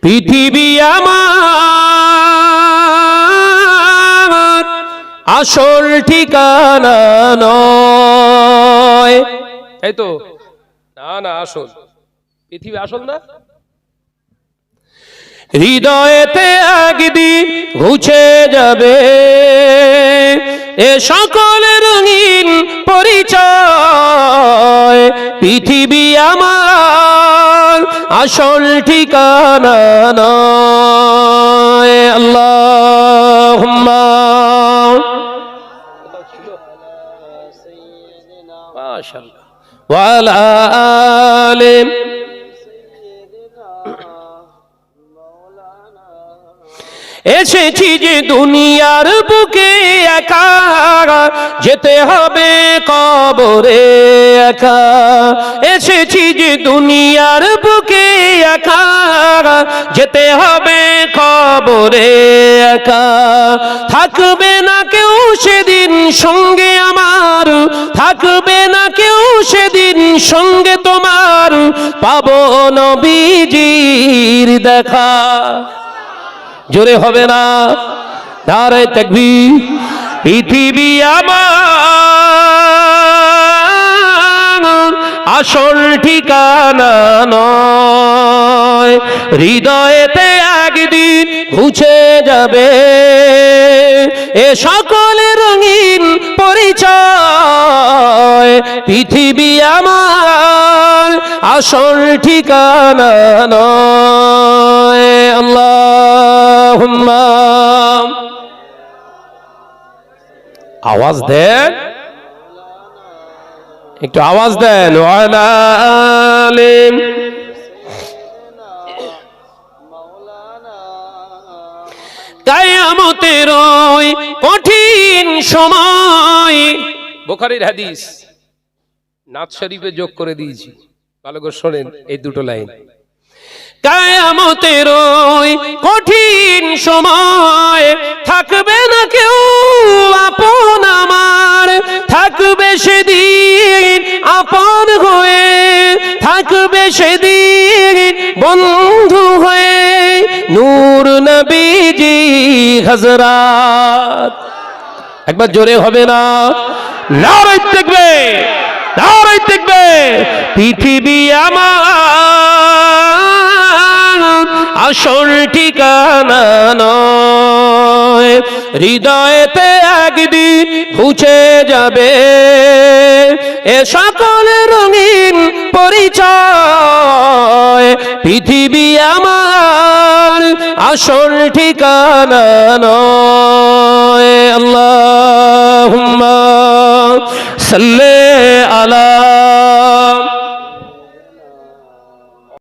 পৃথিবী আমার আসল ঠিকানা নয়। এই তো না না, আসল পৃথিবী আসল না। হৃদয়েতে একদিন ঘুচে যাবে এ সকল রঙিন পরিচয়। পৃথিবী আমার আসল ঠিকানা নয়। আল্লাহুম্মা মাশাআল্লাহ ওয়া আলা আলি। এসেছি যে দুনিয়ার বুকে একা, যেতে হবে কবরে একা। এসেছি যে দুনিয়ার বুকে একা, যেতে হবে কবরে একা। থাকবে না কেউ সেদিন সঙ্গে আমার, থাকবে না কেউ সেদিন সঙ্গে তোমার, পাবো নবীজির দেখা। জোরে হবে না? নারে তাকবীর। পৃথিবী আমার আসল ঠিকানা নয়। হৃদয়েতে একদিন ঘুচে যাবে এ সকল রঙিন পরিচয়। পৃথিবী আমার আসল ঠিকানা নয়। আল্লাহুম্মা। আওয়াজ দেন, একটু আওয়াজ দেন। ওয়া আলা আলি। কিয়ামতের ওই কঠিন সময়, বুখারীর হাদিস, নাথ শরীফে যোগ করে দিয়েছি, ভালো করে শোনেন এই দুটো লাইন। কিয়ামতের ওই কঠিন সময় থাকবে না কেউ আপন আমার, থাকবে সেদিন আপন হয়ে, থাকবে সেদিন বন্ধু হয়ে নূর নবীজি হযরত। একবার জোরে হবে না? নারে তাকবীর, নারে তাকবীর। পৃথিবী আমার আসল ঠিকানা নয়। হৃদয়েতে একদিন ঘুচে যাবে এ সকল রঙিন পরিচয়। পৃথিবী আমার আসল ঠিকানা নয়। আল্লাহুম্মা সাল্লি আলা